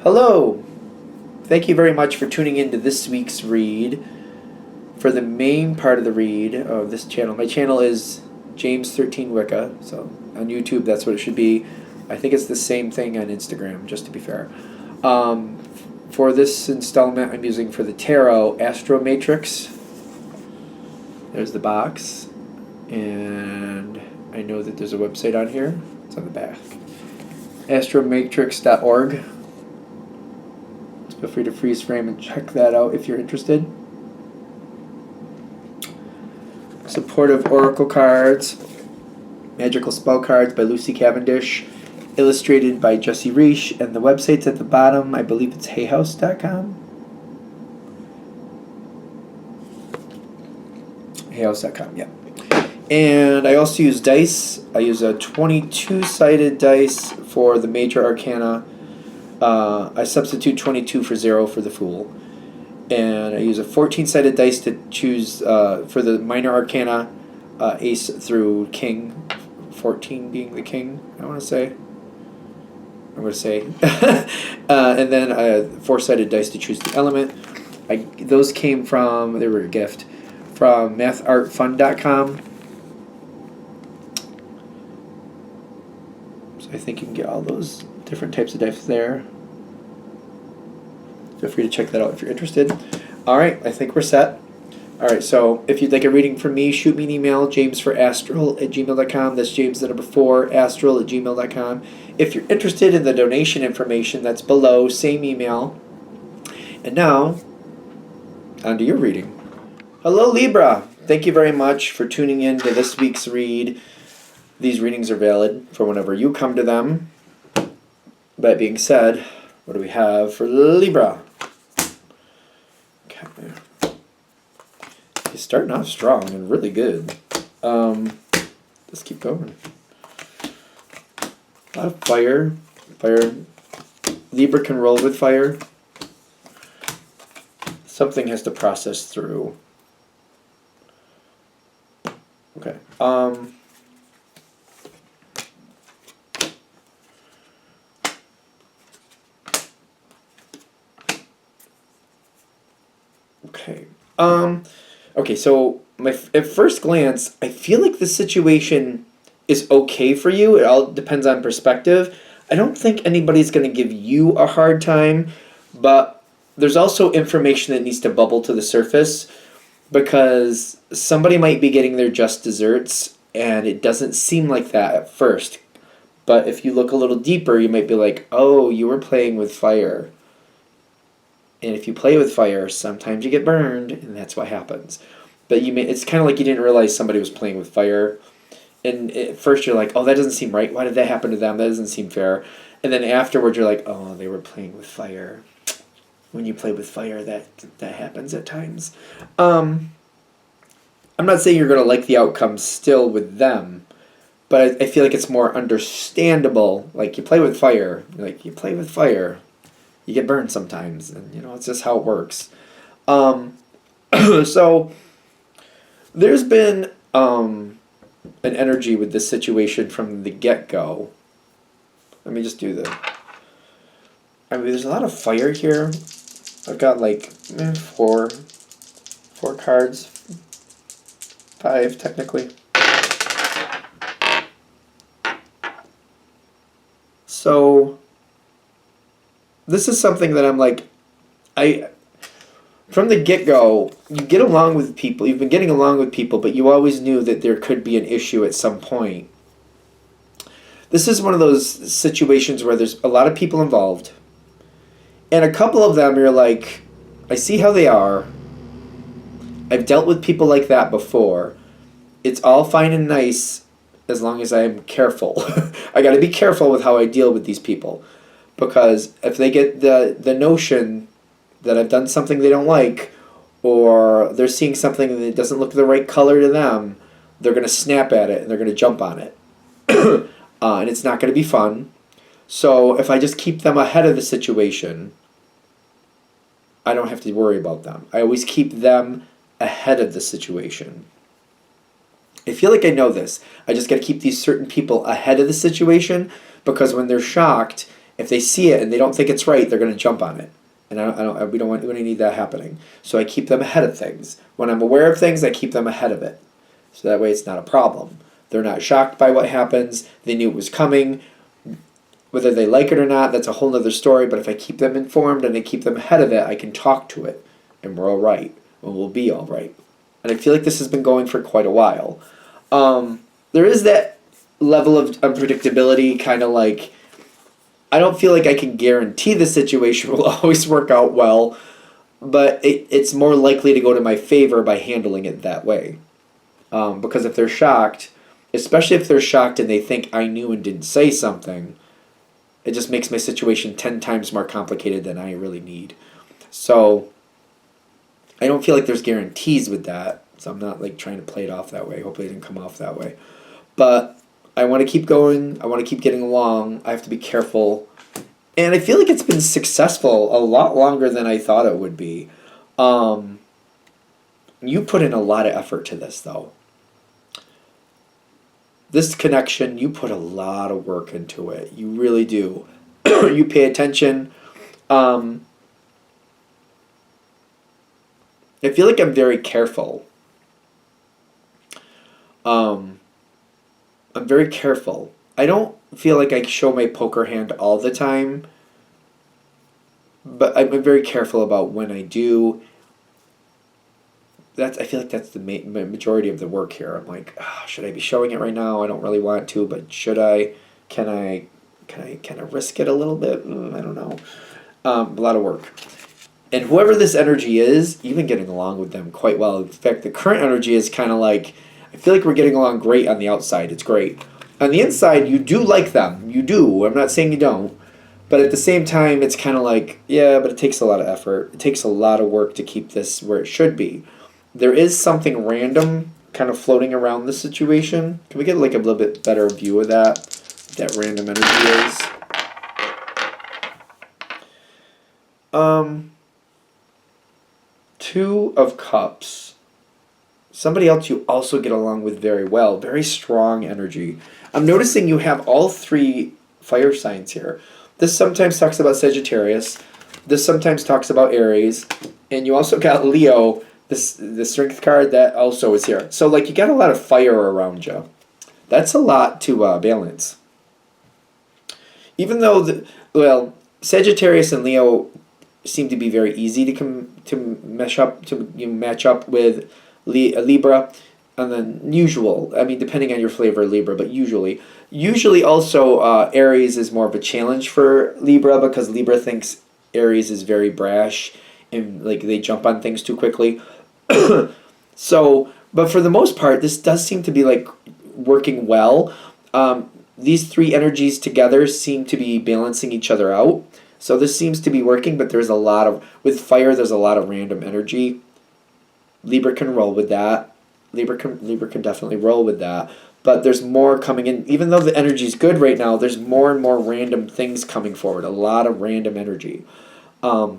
Hello! Thank you very much for tuning in to this week's read. For the main part of the read of this channel, my channel is James13 Wicca, so on YouTube that's what it should be. I think it's the same thing on Instagram, just to be fair. For this installment, I'm using for the Tarot Astro Matrix. There's the box, and I know that there's a website on here. It's on the back. astromatrix.org. Feel free to freeze frame and check that out if you're interested. Supportive Oracle cards, Magical Spell cards by Lucy Cavendish, illustrated by Jesse Reish, and the website's at the bottom. I believe it's hayhouse.com. hayhouse.com, yeah. And I also use dice. I use a 22-sided dice for the major arcana. I substitute 22 for 0 for the Fool. And I use a 14-sided dice to choose for the minor arcana, Ace through King, 14 being the King, I want to say. I'm going to say. And then a 4-sided dice to choose the element. Those came from, they were a gift, from mathartfun.com. So I think you can get all those different types of dice there. Feel free to check that out if you're interested. Alright, I think we're set. Alright, so if you'd like a reading from me, shoot me an email, jamesforastral@gmail.com. That's James the number 4, astral@gmail.com. If you're interested in the donation information, that's below, same email. And now, on to your reading. Hello Libra! Thank you very much for tuning in to this week's read. These readings are valid for whenever you come to them. That being said, what do we have for Libra? Okay. He's starting off strong and really good. Let's keep going. A lot of fire. Libra can roll with fire. Something has to process through. Okay. Okay, so at first glance, I feel like the situation is okay for you. It all depends on perspective. I don't think anybody's going to give you a hard time, but there's also information that needs to bubble to the surface because somebody might be getting their just desserts, and it doesn't seem like that at first. But if you look a little deeper, you might be like, oh, you were playing with fire. And if you play with fire, sometimes you get burned, and that's what happens. But it's kind of like you didn't realize somebody was playing with fire. And at first you're like, oh, that doesn't seem right. Why did that happen to them? That doesn't seem fair. And then afterwards you're like, oh, they were playing with fire. When you play with fire, that happens at times. I'm not saying you're going to like the outcome still with them, but I feel like it's more understandable. Like, you play with fire. You play with fire. You get burned sometimes, and it's just how it works. So there's been an energy with this situation from the get-go. Let me just do there's a lot of fire here. I've got like four cards, 5 technically. So this is something that I'm like, from the get-go, you get along with people. You've been getting along with people, but you always knew that there could be an issue at some point. This is one of those situations where there's a lot of people involved, and a couple of them you're like, I see how they are. I've dealt with people like that before. It's all fine and nice as long as I'm careful. I got to be careful with how I deal with these people. Because if they get the notion that I've done something they don't like, or they're seeing something that doesn't look the right color to them, they're going to snap at it and they're going to jump on it. And it's not going to be fun. So if I just keep them ahead of the situation, I don't have to worry about them. I always keep them ahead of the situation. I feel like I know this. I just got to keep these certain people ahead of the situation, because when they're shocked If they see it and they don't think it's right, they're going to jump on it. And we don't need that happening. So I keep them ahead of things. When I'm aware of things, I keep them ahead of it. So that way it's not a problem. They're not shocked by what happens. They knew it was coming. Whether they like it or not, that's a whole other story. But if I keep them informed and I keep them ahead of it, I can talk to it. And we're all right. And we'll be all right. And I feel like this has been going for quite a while. There is that level of unpredictability, kind of like, I don't feel like I can guarantee the situation will always work out well, but it's more likely to go to my favor by handling it that way. Because if they're shocked, especially if they're shocked and they think I knew and didn't say something, it just makes my situation 10 times more complicated than I really need. So I don't feel like there's guarantees with that, so I'm not like trying to play it off that way. Hopefully it didn't come off that way. But I want to keep going. I want to keep getting along. I have to be careful. And I feel like it's been successful a lot longer than I thought it would be. You put in a lot of effort to this, though. This connection, you put a lot of work into it. You really do. You pay attention. I feel like I'm very careful. I'm very careful. I don't feel like I show my poker hand all the time, but I'm very careful about when I do. I feel like that's the majority of the work here. I'm like, should I be showing it right now? I don't really want to, but should I? Can I risk it a little bit? I don't know. A lot of work. And whoever this energy is, you've been getting along with them quite well. In fact, the current energy is kind of like, I feel like we're getting along great on the outside. It's great. On the inside, you do like them. You do. I'm not saying you don't. But at the same time, it's kind of like, yeah, but it takes a lot of effort. It takes a lot of work to keep this where it should be. There is something random kind of floating around the situation. Can we get like a little bit better view of that? What that random energy is. Two of Cups. Somebody else you also get along with very well. Very strong energy. I'm noticing you have all three fire signs here. This sometimes talks about Sagittarius. This sometimes talks about Aries. And you also got Leo, the Strength card, that also is here. So like you got a lot of fire around you. That's a lot to balance. Even though, Sagittarius and Leo seem to be very easy to match up with Libra, and then usual. I mean, depending on your flavor of Libra, but usually also Aries is more of a challenge for Libra because Libra thinks Aries is very brash and like they jump on things too quickly. So, but for the most part, this does seem to be like working well. These three energies together seem to be balancing each other out. So this seems to be working, but there's a lot of, with fire, there's a lot of random energy. Libra can roll with that. Libra can definitely roll with that. But there's more coming in. Even though the energy's good right now, there's more and more random things coming forward. A lot of random energy. I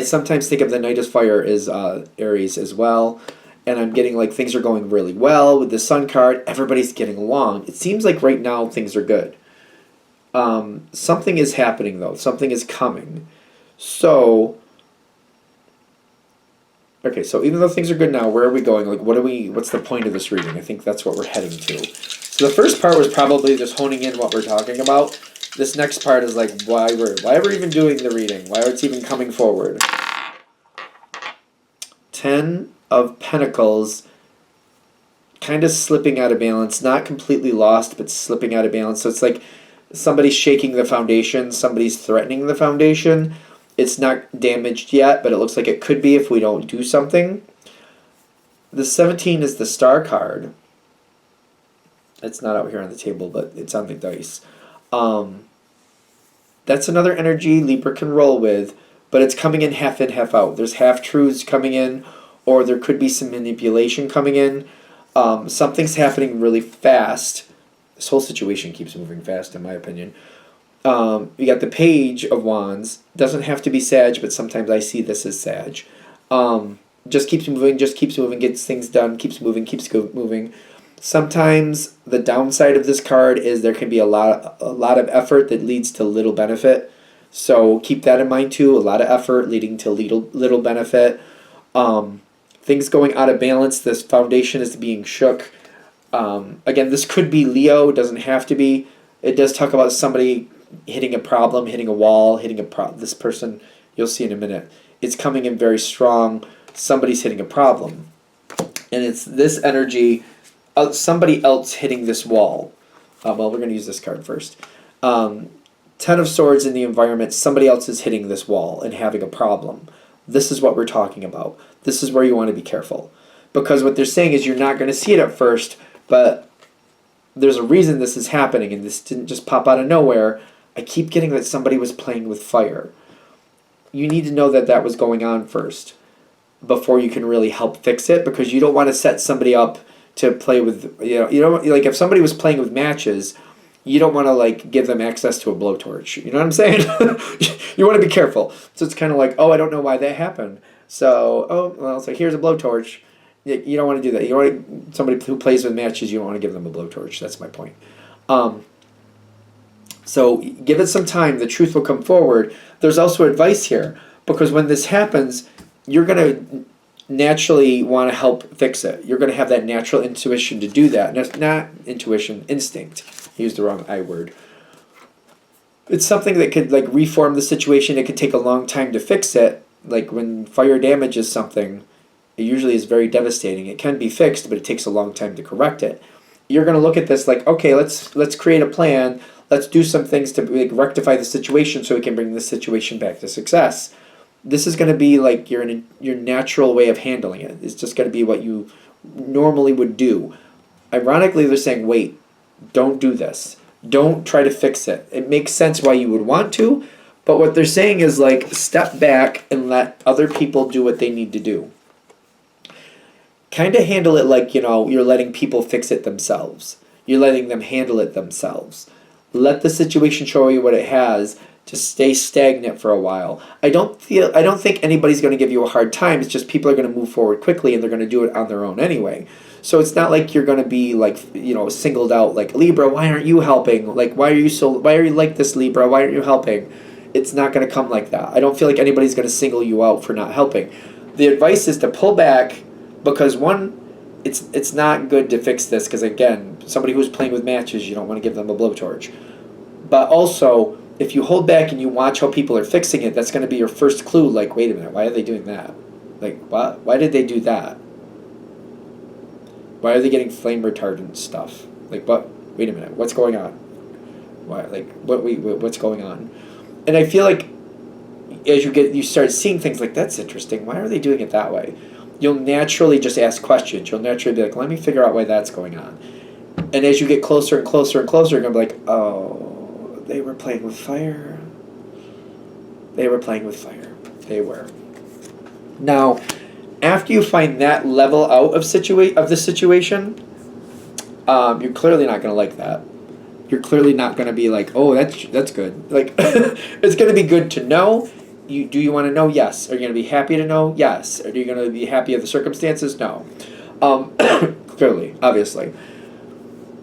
sometimes think of the Knight of Fire as Aries as well. And I'm getting like things are going really well with the Sun card. Everybody's getting along. It seems like right now things are good. Something is happening though. Something is coming. So, okay, so even though things are good now, where are we going? Like, what's the point of this reading? I think that's what we're heading to. So the first part was probably just honing in what we're talking about. This next part is like why we're even doing the reading, why it's even coming forward. 10 of Pentacles, kind of slipping out of balance, not completely lost, but slipping out of balance. So it's like somebody's shaking the foundation, somebody's threatening the foundation. It's not damaged yet, but it looks like it could be if we don't do something. The 17 is the Star card. It's not out here on the table, but it's on the dice. That's another energy Libra can roll with, but it's coming in, half out. There's half-truths coming in, or there could be some manipulation coming in. Something's happening really fast. This whole situation keeps moving fast, in my opinion. You got the Page of Wands. Doesn't have to be Sag, but sometimes I see this as Sag. Just keeps moving, gets things done, keeps moving, keeps moving. Sometimes the downside of this card is there can be a lot of effort that leads to little benefit. So keep that in mind too. A lot of effort leading to little benefit. Things going out of balance. This foundation is being shook. Again, this could be Leo. It doesn't have to be. It does talk about somebody hitting a problem, hitting a wall, hitting this person. You'll see in a minute. It's coming in very strong. Somebody's hitting a problem, and it's this energy. Somebody else hitting this wall. Well, we're going to use this card first. Ten of Swords in the environment. Somebody else is hitting this wall and having a problem. This is what we're talking about. This is where you want to be careful. Because what they're saying is you're not going to see it at first, but there's a reason this is happening, and this didn't just pop out of nowhere. I keep getting that somebody was playing with fire. You need to know that that was going on first before you can really help fix it, because you don't want to set somebody up to play with, you know, like if somebody was playing with matches, you don't want to like give them access to a blowtorch. You know what I'm saying? You want to be careful. So it's kind of like, oh, I don't know why that happened. So, oh, well, it's like, here's a blowtorch. You don't want to do that. You don't want somebody who plays with matches, you don't want to give them a blowtorch. That's my point. So give it some time. The truth will come forward. There's also advice here, because when this happens, you're going to naturally want to help fix it. You're going to have that natural intuition to do that. And it's not intuition, instinct. I used the wrong I word. It's something that could like reform the situation. It could take a long time to fix it. Like when fire damages something, it usually is very devastating. It can be fixed, but it takes a long time to correct it. You're going to look at this like, okay, let's create a plan. Let's do some things to like, rectify the situation so we can bring this situation back to success. This is going to be like your natural way of handling it. It's just going to be what you normally would do. Ironically, they're saying, wait, don't do this. Don't try to fix it. It makes sense why you would want to, but what they're saying is like, step back and let other people do what they need to do. Kind of handle it like, you know, you're letting people fix it themselves. You're letting them handle it themselves. Let the situation show you what it has. Just stay stagnant for a while. I don't think anybody's going to give you a hard time. It's just people are going to move forward quickly and they're going to do it on their own anyway. So it's not like you're going to be like, you know, singled out like, Libra, why aren't you helping? Like, why are you like this, Libra? Why aren't you helping? It's not going to come like that. I don't feel like anybody's going to single you out for not helping. The advice is to pull back, because one, it's not good to fix this, because again, somebody who's playing with matches, you don't want to give them a blowtorch. But also, if you hold back and you watch how people are fixing it, that's going to be your first clue. Like, wait a minute, why are they doing that? Like, what? Why did they do that? Why are they getting flame retardant stuff? Like, what? Wait a minute, what's going on? Why? Like, what's going on? And I feel like as you start seeing things like, that's interesting. Why are they doing it that way? You'll naturally just ask questions. You'll naturally be like, let me figure out why that's going on. And as you get closer and closer and closer, you're going to be like, oh, they were playing with fire. They were playing with fire. They were. Now, after you find that level out of the situation, you're clearly not going to like that. You're clearly not going to be like, oh, that's good. Like, it's going to be good to know. Do you want to know? Yes. Are you going to be happy to know? Yes. Are you going to be happy of the circumstances? No. Clearly, obviously.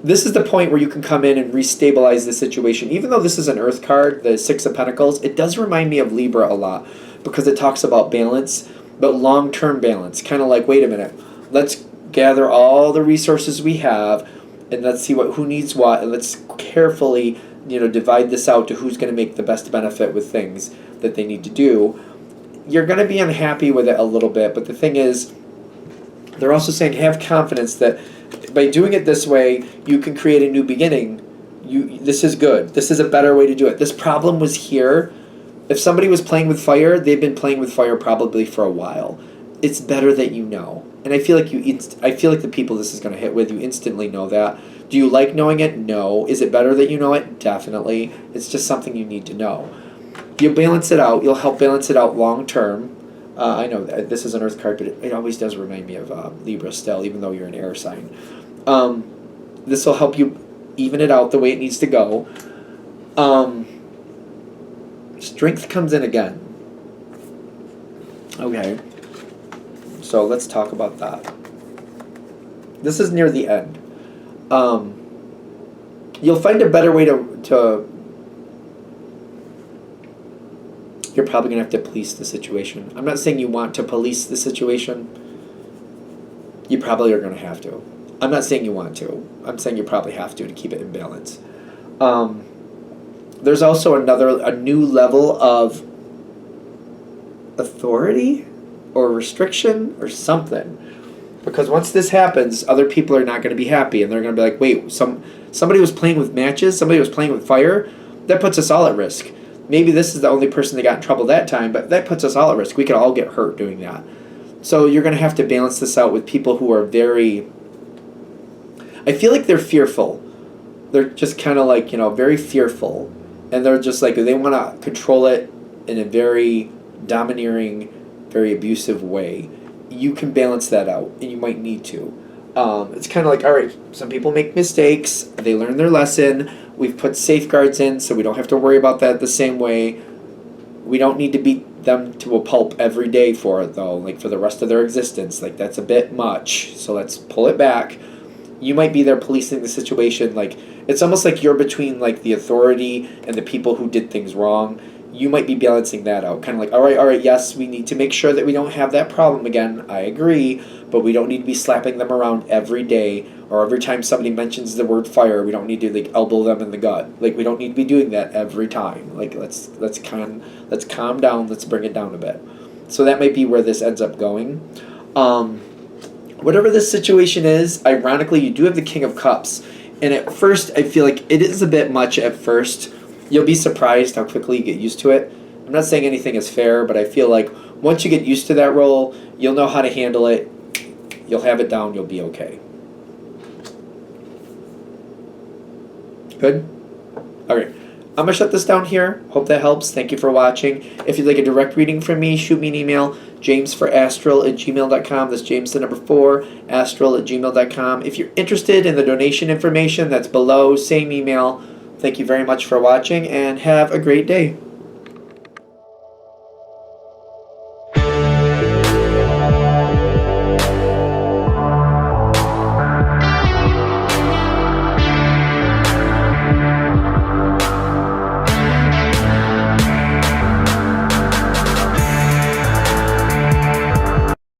This is the point where you can come in and restabilize the situation. Even though this is an Earth card, the Six of Pentacles, it does remind me of Libra a lot, because it talks about balance, but long-term balance. Kind of like, wait a minute, let's gather all the resources we have, and let's see who needs what, and let's carefully, you know, divide this out to who's going to make the best benefit with things that they need to do. You're going to be unhappy with it a little bit, but the thing is, they're also saying have confidence that by doing it this way, you can create a new beginning. This is good. This is a better way to do it. This problem was here. If somebody was playing with fire, they've been playing with fire probably for a while. It's better that you know. And I feel like the people this is going to hit with, you instantly know that. Do you like knowing it? No. Is it better that you know it? Definitely. It's just something you need to know. You'll balance it out. You'll help balance it out long term. I know this is an Earth card, but it always does remind me of Libra still, even though you're an air sign. This will help you even it out the way it needs to go. Strength comes in again. Okay. So let's talk about that. This is near the end. You'll find a better way to. You're probably going to have to police the situation. I'm not saying you want to police the situation. You probably are going to have to. I'm not saying you want to. I'm saying you probably have to keep it in balance. There's also a new level of authority or restriction or something. Because once this happens, other people are not going to be happy, and they're going to be like, wait, somebody was playing with matches, somebody was playing with fire. That puts us all at risk. Maybe this is the only person that got in trouble that time, but that puts us all at risk. We could all get hurt doing that. So you're going to have to balance this out with people who are very... I feel like they're fearful. They're just kind of like, very fearful. And they're just like, they want to control it in a very domineering, very abusive way. You can balance that out, and you might need to. It's kind of like, all right, some people make mistakes. They learn their lesson. We've put safeguards in so we don't have to worry about that the same way. We don't need to beat them to a pulp every day for it, though, like for the rest of their existence. Like, that's a bit much, so let's pull it back. You might be there policing the situation. Like, it's almost like you're between, like, the authority and the people who did things wrong. You might be balancing that out. Kind of like, all right, yes, we need to make sure that we don't have that problem again. I agree, but we don't need to be slapping them around every day, or every time somebody mentions the word fire, we don't need to, like, elbow them in the gut. Like, we don't need to be doing that every time. Like, let's calm down. Let's bring it down a bit. So that might be where this ends up going. Whatever this situation is, ironically, you do have the King of Cups. And at first, I feel like it is a bit much at first. You'll be surprised how quickly you get used to it. I'm not saying anything is fair, but I feel like once you get used to that role, you'll know how to handle it. You'll have it down. You'll be okay. Good? All right. I'm going to shut this down here. Hope that helps. Thank you for watching. If you'd like a direct reading from me, shoot me an email, jamesforastral@gmail.com. That's James the number 4, astral@gmail.com. If you're interested in the donation information, that's below, same email. Thank you very much for watching, and have a great day.